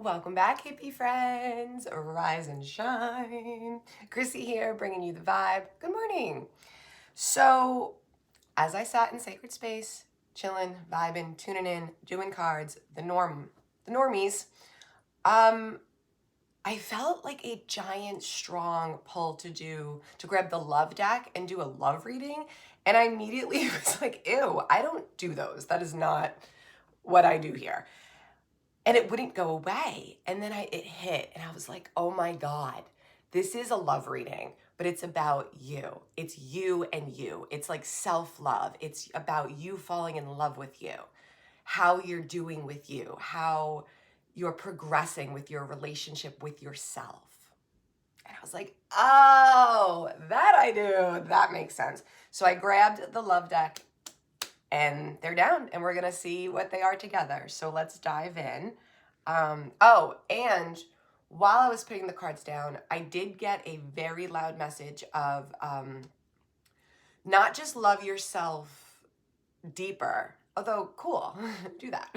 Welcome back, hippie friends. Rise and shine. Chrissy here, bringing you the vibe. Good morning. So, as I sat in sacred space, chilling, vibing, tuning in, doing cards, the normies, I felt like a giant, strong pull to grab the love deck and do a love reading. And I immediately was like, ew, I don't do those. That is not what I do here. And it wouldn't go away. And then it hit, and I was like, oh my God, this is a love reading, but it's about you. It's you and you. It's like self-love. It's about you falling in love with you, how you're doing with you, how you're progressing with your relationship with yourself. And I was like, oh, that I do. That makes sense. So I grabbed the love deck, and they're down, and we're gonna see what they are together. So let's dive in. And while I was putting the cards down, I did get a very loud message of not just love yourself deeper, although cool, do that,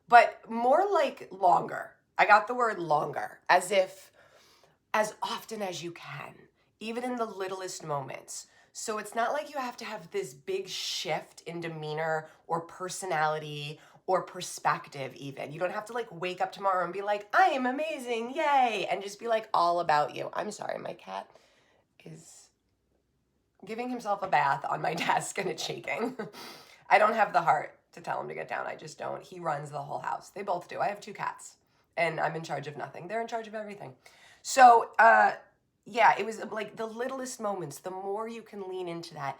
but more like longer. I got the word longer, as if as often as you can, even in the littlest moments. So it's not like you have to have this big shift in demeanor or personality or perspective even. You don't have to like wake up tomorrow and be like, I am amazing, yay, and just be like all about you. I'm sorry, my cat is giving himself a bath on my desk and it's shaking. I don't have the heart to tell him to get down. I just don't. He runs the whole house. They both do. I have 2 cats and I'm in charge of nothing. They're in charge of everything. So, yeah, it was like the littlest moments, the more you can lean into that.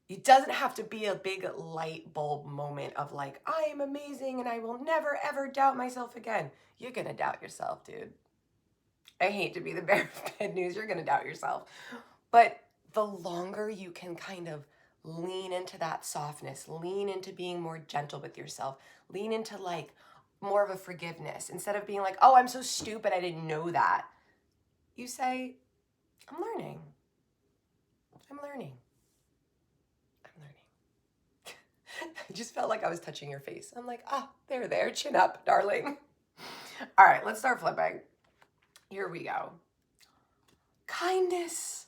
It doesn't have to be a big light bulb moment of like, I am amazing and I will never ever doubt myself again. You're gonna doubt yourself, dude. I hate to be the bearer of bad news. You're gonna doubt yourself. But the longer you can kind of lean into that softness, lean into being more gentle with yourself, lean into like more of a forgiveness, instead of being like, oh, I'm so stupid, I didn't know that. You say, I'm learning. I'm learning. I'm learning. I just felt like I was touching your face. I'm like, there, chin up, darling. All right, let's start flipping. Here we go. Kindness.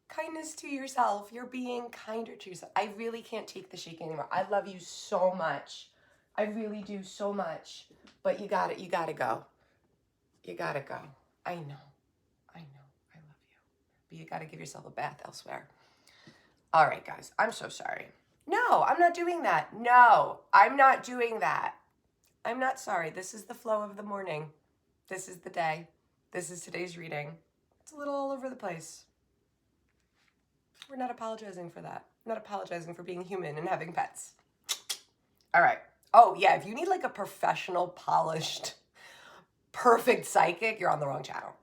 Kindness to yourself. You're being kinder to yourself. I really can't take the shake anymore. I love you so much. I really do so much. But you gotta go. You gotta go. I know. I love you. But you gotta give yourself a bath elsewhere. All right, guys. I'm so sorry. No, I'm not doing that. No, I'm not doing that. I'm not sorry. This is the flow of the morning. This is the day. This is today's reading. It's a little all over the place. We're not apologizing for that. I'm not apologizing for being human and having pets. All right. Oh, yeah, if you need like a professional, polished, perfect psychic, you're on the wrong channel.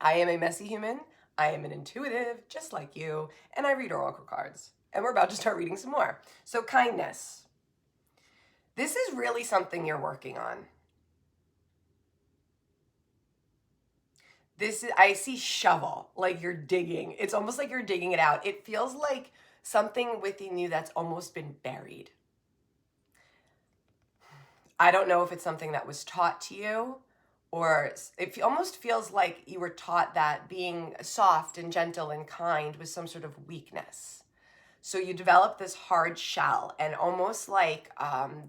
I am a messy human. I am an intuitive, just like you, and I read oracle cards. And we're about to start reading some more. So kindness. This is really something you're working on. I see shovel, like you're digging. It's almost like you're digging it out. It feels like something within you that's almost been buried. I don't know if it's something that was taught to you, or it almost feels like you were taught that being soft and gentle and kind was some sort of weakness. So you develop this hard shell, and almost like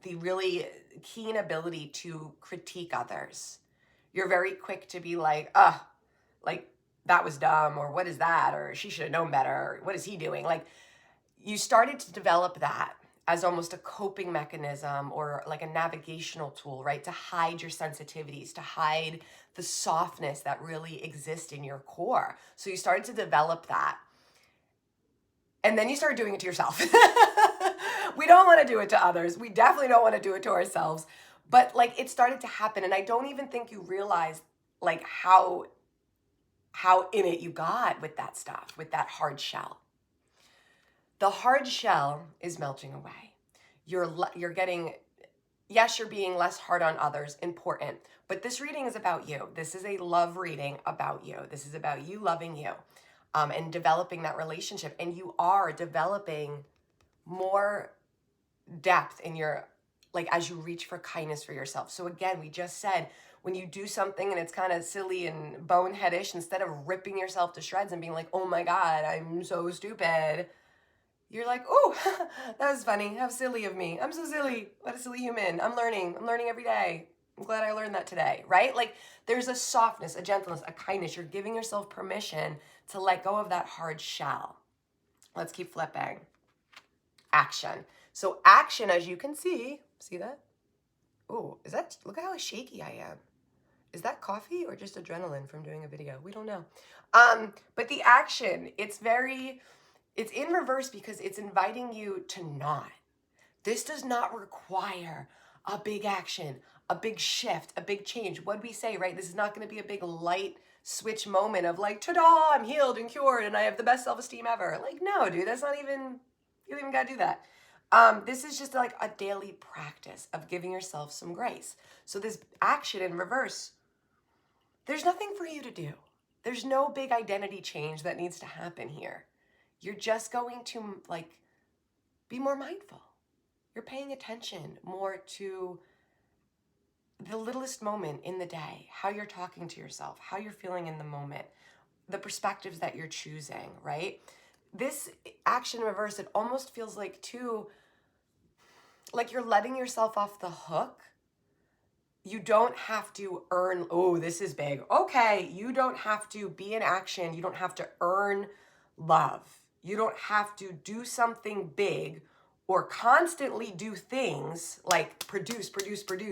the really keen ability to critique others. You're very quick to be like, like that was dumb, or what is that, or she should have known better, or what is he doing? Like you started to develop that as almost a coping mechanism or like a navigational tool, right? To hide your sensitivities, to hide the softness that really exists in your core. So you started to develop that. And then you started doing it to yourself. We don't want to do it to others. We definitely don't want to do it to ourselves. But like it started to happen. And I don't even think you realized like how in it you got with that stuff, with that hard shell. The hard shell is melting away. You're getting, yes, you're being less hard on others, important. But this reading is about you. This is a love reading about you. This is about you loving you and developing that relationship. And you are developing more depth in your like as you reach for kindness for yourself. So again, we just said, when you do something and it's kind of silly and boneheadish, instead of ripping yourself to shreds and being like, oh my God, I'm so stupid, you're like, oh, that was funny. How silly of me. I'm so silly. What a silly human. I'm learning every day. I'm glad I learned that today, right? Like there's a softness, a gentleness, a kindness. You're giving yourself permission to let go of that hard shell. Let's keep flipping. Action. So action, as you can see that? Oh, look at how shaky I am. Is that coffee or just adrenaline from doing a video? We don't know. But the action, it's in reverse because it's inviting you to not. This does not require a big action, a big shift, a big change. What'd we say, right? This is not going to be a big light switch moment of like, ta-da, I'm healed and cured and I have the best self-esteem ever. Like, no, dude, that's not even, you don't even got to do that. This is just like a daily practice of giving yourself some grace. So this action in reverse, there's nothing for you to do. There's no big identity change that needs to happen here. You're just going to like be more mindful. You're paying attention more to the littlest moment in the day, how you're talking to yourself, how you're feeling in the moment, the perspectives that you're choosing, right? This action in reverse, it almost feels like too, like you're letting yourself off the hook. You don't have to earn, oh, this is big. Okay, you don't have to be in action. You don't have to earn love. You don't have to do something big or constantly do things like produce,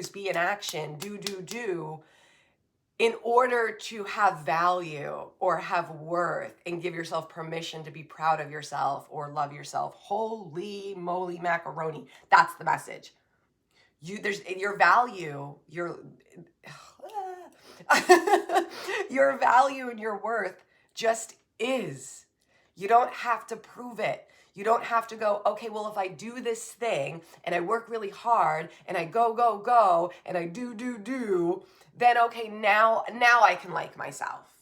be in action, do, in order to have value or have worth and give yourself permission to be proud of yourself or love yourself. Holy moly macaroni. That's the message. Your value, your value and your worth just is. You don't have to prove it. You don't have to go, okay, well, if I do this thing and I work really hard and I go and I do, then okay, now I can like myself.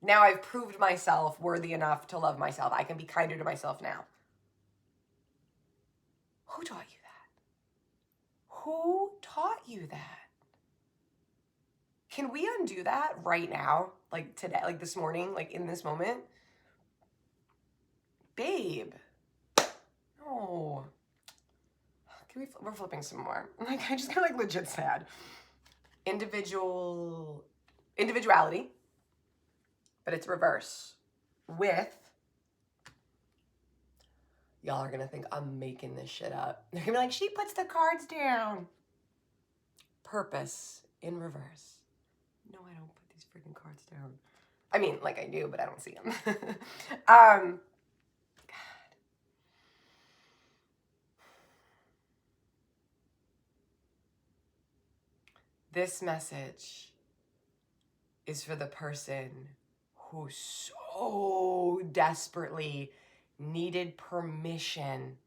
Now I've proved myself worthy enough to love myself. I can be kinder to myself now. Who taught you that? Who taught you that? Can we undo that right now? Like today, like this morning, like in this moment? Babe. No. We're flipping some more. Like, I just got like legit sad. Individuality, but it's reverse with, y'all are gonna think I'm making this shit up. They're gonna be like, she puts the cards down. Purpose in reverse. No, I don't put these freaking cards down. I mean, like I do, but I don't see them. God. This message is for the person who so desperately needed permission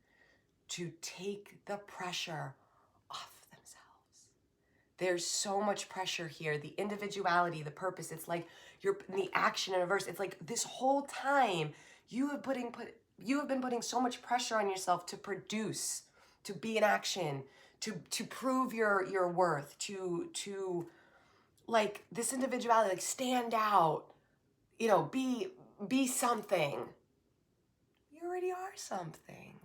to take the pressure off themselves. There's so much pressure here. The individuality, the purpose, it's like you're in the action in reverse. It's like this whole time you have been putting so much pressure on yourself to produce, to be in action, to prove your worth, to like this individuality, like stand out, be something. You already are something.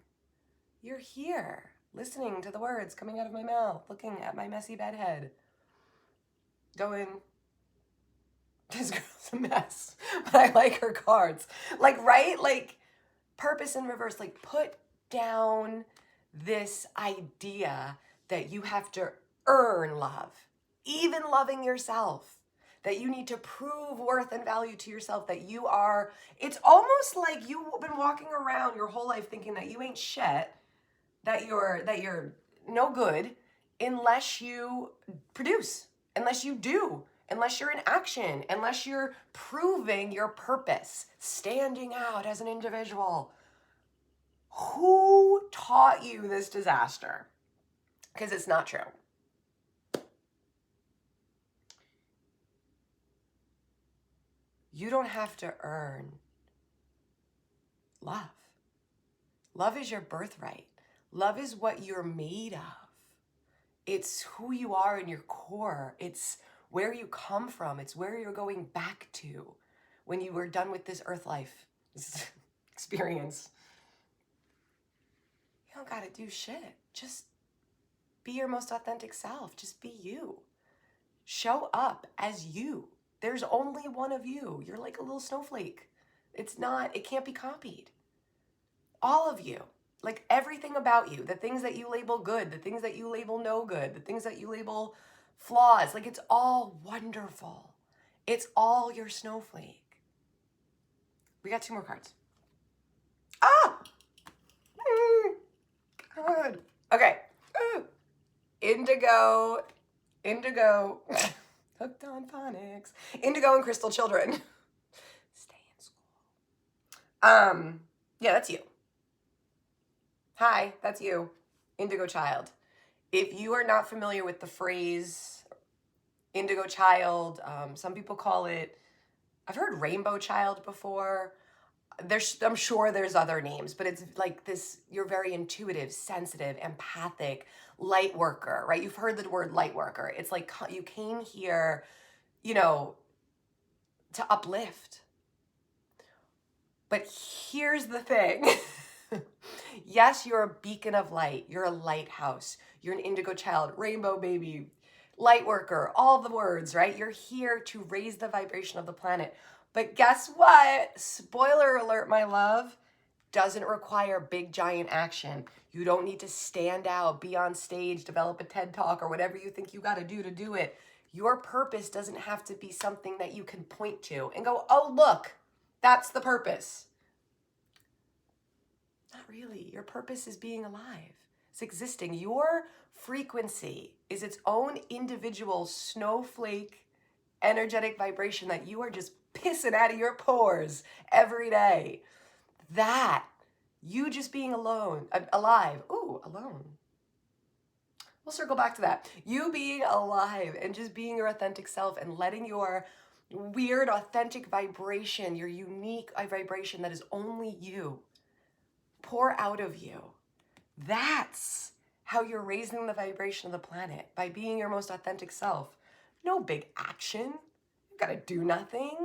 You're here, listening to the words coming out of my mouth, looking at my messy bedhead, going, this girl's a mess, but I like her cards. Like, right? Like, purpose in reverse, like put down this idea that you have to earn love, even loving yourself, that you need to prove worth and value to yourself, that you are, it's almost like you've been walking around your whole life thinking that you ain't shit, that you're no good unless you produce, unless you do, unless you're in action, unless you're proving your purpose, standing out as an individual. Who taught you this disaster? Because it's not true. You don't have to earn love. Love is your birthright. Love is what you're made of. It's who you are in your core. It's where you come from. It's where you're going back to when you were done with this earth life, this experience. You don't gotta do shit. Just be your most authentic self. Just be you. Show up as you. There's only one of you. You're like a little snowflake. It can't be copied. All of you, like everything about you, the things that you label good, the things that you label no good, the things that you label flaws, like it's all wonderful. It's all your snowflake. We got 2 more cards. Ah! Good. Okay. Ooh. Indigo. Hooked on phonics. Indigo and crystal children. Stay in school. Yeah, that's you. Hi, that's you. Indigo child. If you are not familiar with the phrase indigo child, some people call it, I've heard rainbow child before. I'm sure there's other names, but it's like this, you're very intuitive, sensitive, empathic, light worker, right? You've heard the word light worker. It's like you came here, to uplift. But here's the thing. Yes, you're a beacon of light. You're a lighthouse. You're an indigo child, rainbow baby, light worker, all the words, right? You're here to raise the vibration of the planet. But guess what? Spoiler alert, my love, doesn't require big giant action. You don't need to stand out, be on stage, develop a TED Talk, or whatever you think you got to do it. Your purpose doesn't have to be something that you can point to and go, oh, look, that's the purpose. Not really. Your purpose is being alive. It's existing. Your frequency is its own individual snowflake energetic vibration that you are just pissing out of your pores every day. That, you just being alive. Ooh, alone. We'll circle back to that. You being alive and just being your authentic self and letting your weird, authentic vibration, your unique vibration that is only you, pour out of you. That's how you're raising the vibration of the planet, by being your most authentic self. No big action. You gotta do nothing.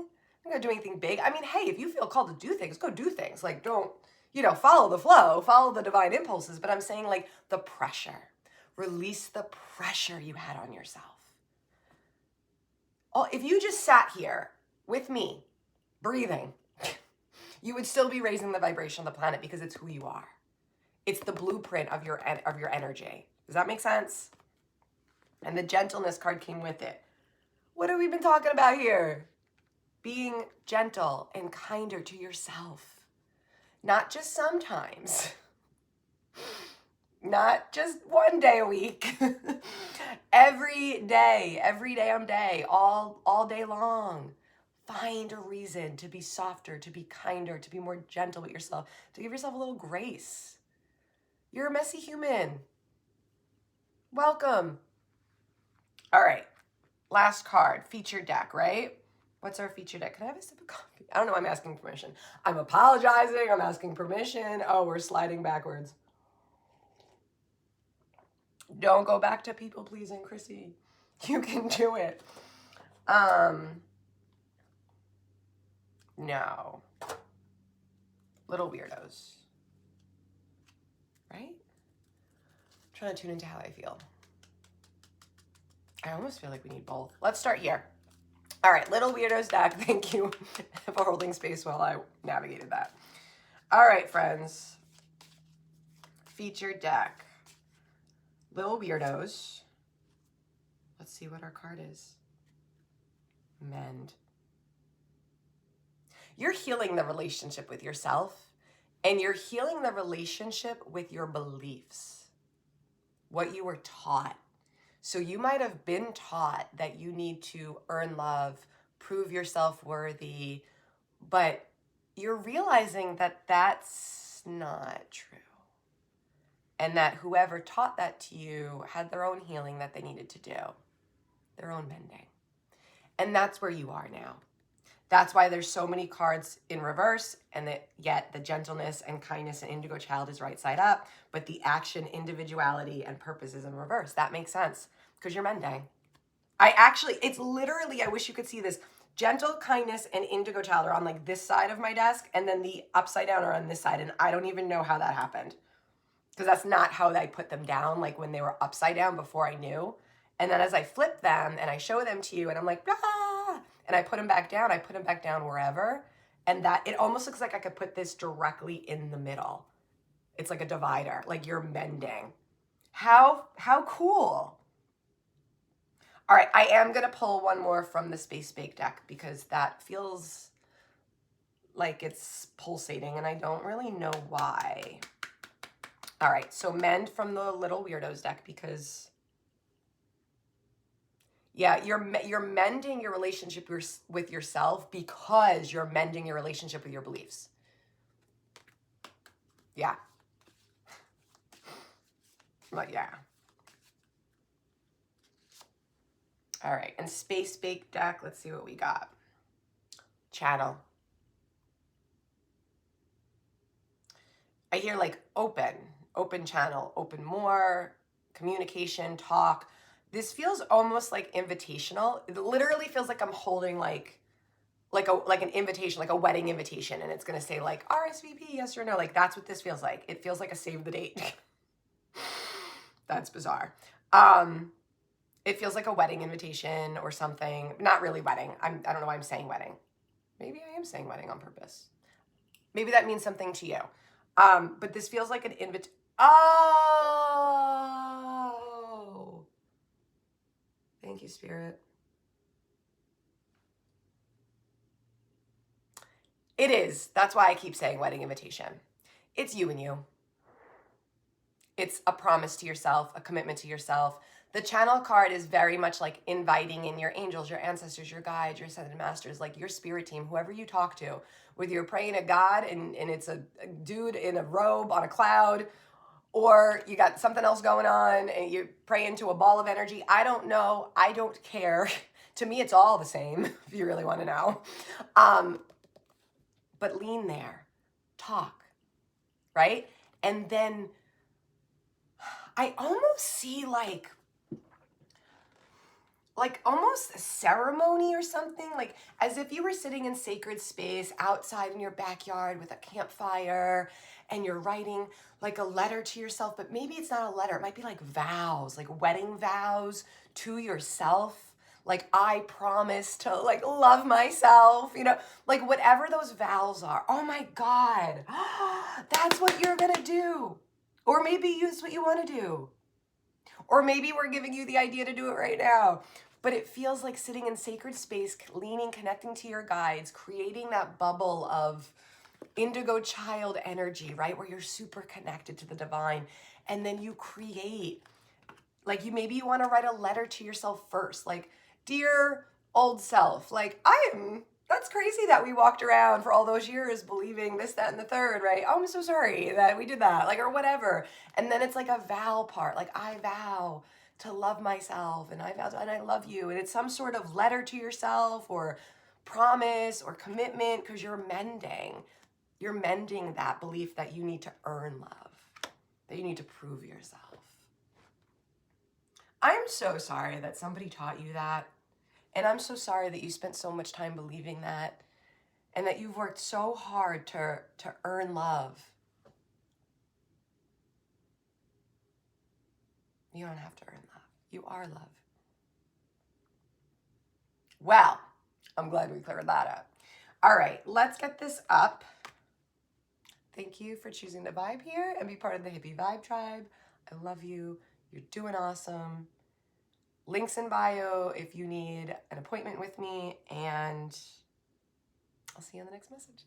You gotta do anything big. I mean, hey, if you feel called to do things, go do things. Like, don't, follow the flow, follow the divine impulses. But I'm saying, like, the pressure. Release the pressure you had on yourself. Oh, if you just sat here with me, breathing, you would still be raising the vibration of the planet because it's who you are. It's the blueprint of your energy. Does that make sense? And the gentleness card came with it. What have we been talking about here? Being gentle and kinder to yourself. Not just sometimes. Not just one day a week. Every day, all day long. Find a reason to be softer, to be kinder, to be more gentle with yourself, to give yourself a little grace. You're a messy human. Welcome. All right. Last card, featured deck, right? What's our featured deck? Can I have a sip of coffee? I don't know. I'm asking permission. I'm apologizing. I'm asking permission. Oh, we're sliding backwards. Don't go back to people pleasing, Chrissy. You can do it. No. Little weirdos. Right? I'm trying to tune into how I feel. I almost feel like we need both. Let's start here. All right, little weirdos deck. Thank you for holding space while I navigated that. All right, friends. Featured deck. Little weirdos. Let's see what our card is. Mend. You're healing the relationship with yourself, and you're healing the relationship with your beliefs, what you were taught. So you might have been taught that you need to earn love, prove yourself worthy, but you're realizing that that's not true. And that whoever taught that to you had their own healing that they needed to do, their own mending. And that's where you are now. That's why there's so many cards in reverse, and yet the gentleness and kindness and indigo child is right side up, but the action, individuality, and purpose is in reverse. That makes sense because you're mending. It's literally, I wish you could see this. Gentle, kindness, and indigo child are on like this side of my desk, and then the upside down are on this side, and I don't even know how that happened because that's not how I put them down, like when they were upside down before I knew. And then as I flip them and I show them to you and I'm like, ah, and I put them back down, I put them back down wherever. And that, it almost looks like I could put this directly in the middle. It's like a divider, like you're mending. How cool. All right, I am gonna pull one more from the Space Bake deck because that feels like it's pulsating and I don't really know why. All right, so mend from the Little Weirdos deck because, yeah, you're mending your relationship with yourself because you're mending your relationship with your beliefs. Yeah. But yeah. All right, and Space Bake deck, let's see what we got. Channel. I hear like open channel, open more, communication, talk. This feels almost like invitational. It literally feels like I'm holding like an invitation, like a wedding invitation, and it's gonna say like RSVP, yes or no. Like that's what this feels like. It feels like a save the date. That's bizarre. It feels like a wedding invitation or something. Not really wedding. I don't know why I'm saying wedding. Maybe I am saying wedding on purpose. Maybe that means something to you. But this feels like an Oh! Thank you, Spirit. It is. That's why I keep saying wedding invitation. It's you and you. It's a promise to yourself, a commitment to yourself. The channel card is very much like inviting in your angels, your ancestors, your guides, your ascended masters, like your spirit team, whoever you talk to. Whether you're praying to God and it's a dude in a robe on a cloud, or you got something else going on and you pray into a ball of energy. I don't know. I don't care. To me, it's all the same, if you really want to know. But lean there. Talk. Right? And then I almost see like almost a ceremony or something, like as if you were sitting in sacred space outside in your backyard with a campfire and you're writing like a letter to yourself, but maybe it's not a letter. It might be like vows, like wedding vows to yourself. Like, I promise to like love myself, like whatever those vows are. Oh my God, that's what you're gonna do. Or maybe it's what you wanna do. Or maybe we're giving you the idea to do it right now. But it feels like sitting in sacred space, leaning, connecting to your guides, creating that bubble of indigo child energy, right? Where you're super connected to the divine. And then you create, like maybe you want to write a letter to yourself first. Like, dear old self, like that's crazy that we walked around for all those years believing this, that, and the third, right? Oh, I'm so sorry that we did that, like, or whatever. And then it's like a vow part, like I vow to love myself and I vow to, and I love you. And it's some sort of letter to yourself or promise or commitment because you're mending. You're mending that belief that you need to earn love, that you need to prove yourself. I'm so sorry that somebody taught you that. And I'm so sorry that you spent so much time believing that and that you've worked so hard to earn love. You don't have to earn love. You are love. Well, I'm glad we cleared that up. All right, let's get this up. Thank you for choosing to vibe here and be part of the Hippie Vibe Tribe. I love you. You're doing awesome. Links in bio if you need an appointment with me, and I'll see you on the next message.